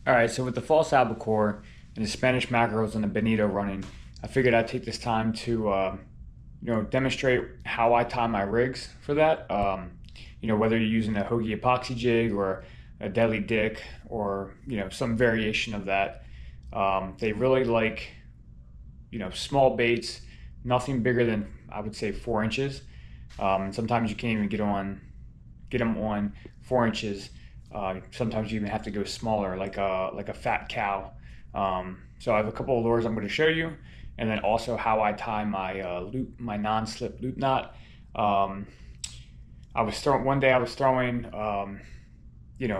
All right, so with the false albacore and the Spanish mackerels and the Bonito running, I figured I'd take this time to, demonstrate how I tie my rigs for that. Whether you're using a hoagie epoxy jig or a deadly dick or some variation of that. They really like small baits, nothing bigger than I would say 4 inches. Sometimes you can't even get them on 4 inches. Sometimes you even have to go smaller, like a fat cow. So I have a couple of lures I'm going to show you, and then also how I tie my non-slip loop knot. One day I was throwing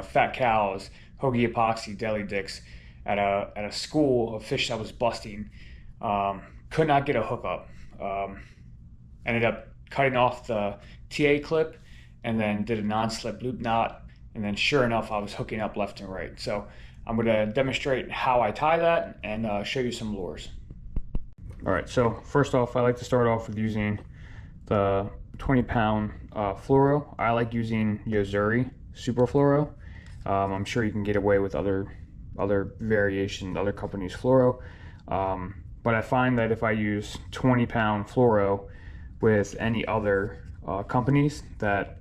fat cows, hoagie epoxy, deli dicks at a school of fish that was busting. Could not get a hookup. Ended up cutting off the TA clip and then did a non-slip loop knot, and then sure enough I was hooking up left and right. So I'm going to demonstrate how I tie that and show you some lures. All right, so first off, I like to start off with using the 20-pound fluoro. I like using Yo-Zuri Super Fluoro. I'm sure you can get away with other variations, other companies' fluoro. But I find that if I use 20-pound fluoro with any other companies, that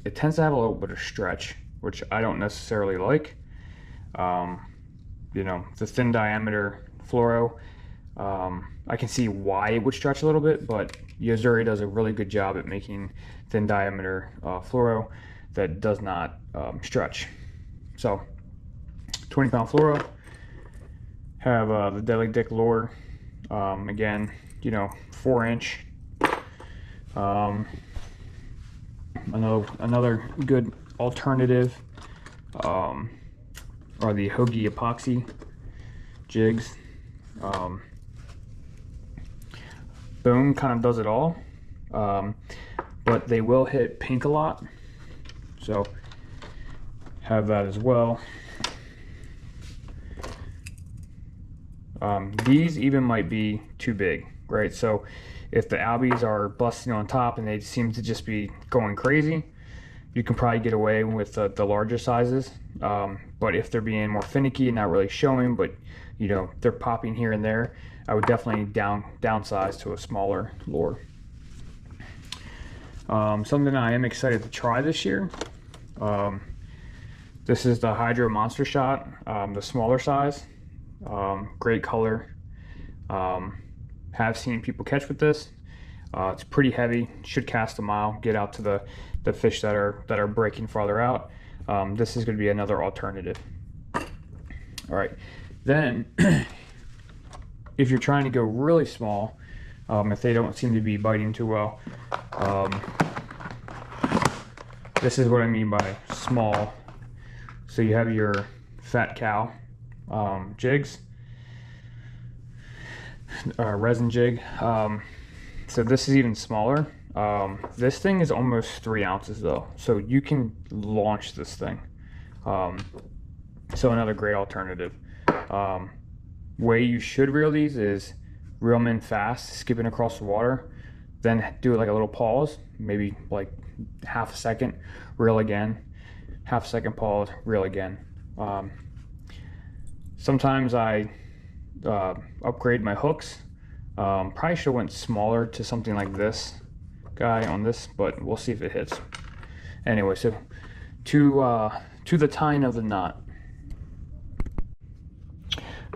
it tends to have a little bit of stretch, which I don't necessarily like. The thin diameter fluoro, I can see why it would stretch a little bit, but Yo-Zuri does a really good job at making thin diameter fluoro that does not stretch. So 20-pound fluoro, have the Deli Dick lure, again, 4-inch. Another good alternative are the hoagie epoxy jigs. Boom kind of does it all, but they will hit pink a lot, so have that as well. These even might be too big, right? So if the Albies are busting on top and they seem to just be going crazy, you can probably get away with the larger sizes. But if they're being more finicky and not really showing, but they're popping here and there, I would definitely downsize to a smaller lure. Something I am excited to try this year. This is the Hydro Monster Shot, the smaller size. Great color. Have seen people catch with this. It's pretty heavy, should cast a mile, get out to the fish that are breaking farther out. This is going to be another alternative. All right, then if you're trying to go really small, if they don't seem to be biting too well, this is what I mean by small. So you have your fat cow jigs, resin jig. So this is even smaller. This thing is almost 3 ounces though, so you can launch this thing. So another great alternative. Way you should reel these is reel them in fast, skipping across the water, then do like a little pause, maybe like half a second, reel again, half a second pause, reel again. Sometimes I upgrade my hooks. Probably should have went smaller to something like this guy on this, but we'll see if it hits. Anyway, so to the tying of the knot.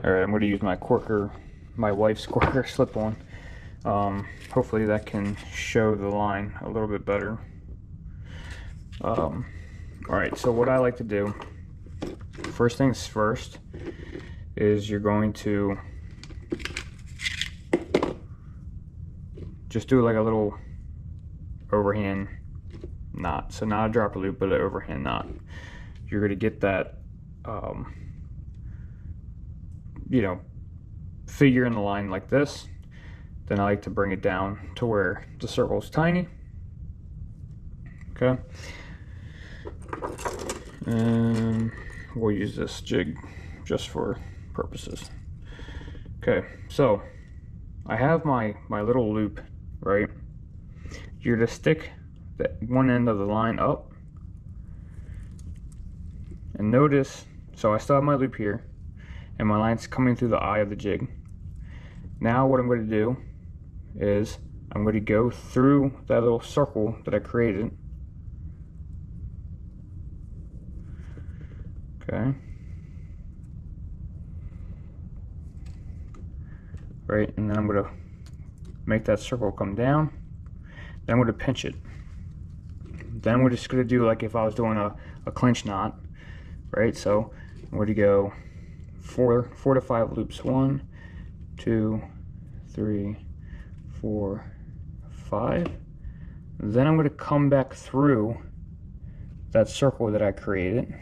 All right, I'm going to use my Corker, my wife's Corker slip-on. Hopefully that can show the line a little bit better. All right, so what I like to do, first things first, is you're going to just do like a little overhand knot. So not a dropper loop, but an overhand knot. You're going to get that, figure in the line like this. Then I like to bring it down to where the circle is tiny. Okay. And we'll use this jig just for purposes. Okay, so I have my little loop, right? You're to stick that one end of the line up, and notice So I still have my loop here, and my line's coming through the eye of the jig. Now what I'm going to do is I'm going to go through that little circle that I created. Okay. Right, and then I'm going to make that circle come down. Then I'm going to pinch it. Then we're just going to do like if I was doing a clinch knot, right? So I'm going to go four to five loops. 1, 2, 3, 4, 5. Then I'm going to come back through that circle that I created.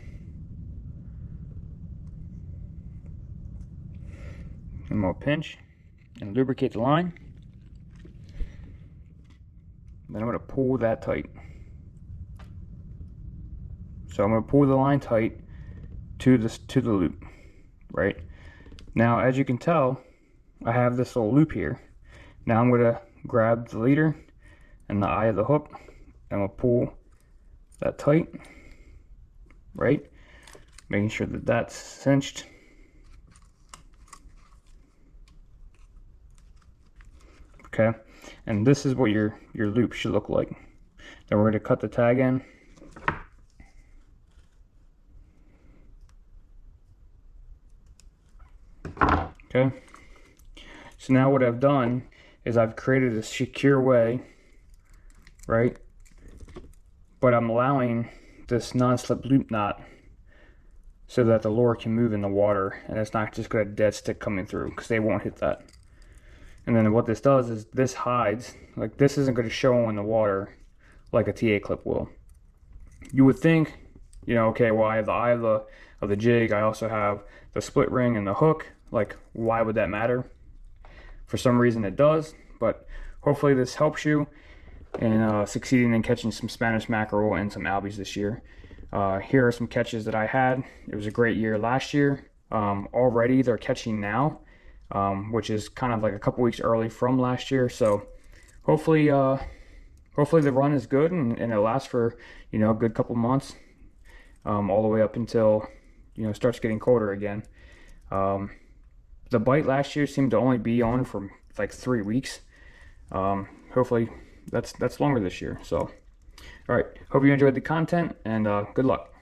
I'm going to pinch and lubricate the line. Then I'm going to pull that tight. So I'm going to pull the line tight to the loop, right? Now, as you can tell, I have this little loop here. Now I'm going to grab the leader and the eye of the hook, and I'm going to pull that tight, right? Making sure that that's cinched. Okay, and this is what your loop should look like. Then we're going to cut the tag in. Okay, so now what I've done is I've created a secure way, right? But I'm allowing this non-slip loop knot so that the lure can move in the water and it's not just got a dead stick coming through, because they won't hit that. And then what this does is this hides, like this isn't going to show in the water like a TA clip will. You would think, you know, okay, well I have the eye of the jig, I also have the split ring and the hook, like why would that matter? For some reason it does, but hopefully this helps you in succeeding in catching some Spanish mackerel and some Albies this year. Here are some catches that I had. It was a great year last year. Already they're catching now, which is kind of like a couple weeks early from last year. So hopefully the run is good and it lasts for, you know, a good couple months, all the way up until, you know, it starts getting colder again. The bite last year seemed to only be on for like 3 weeks. Hopefully that's longer this year. So, all right, hope you enjoyed the content, and good luck.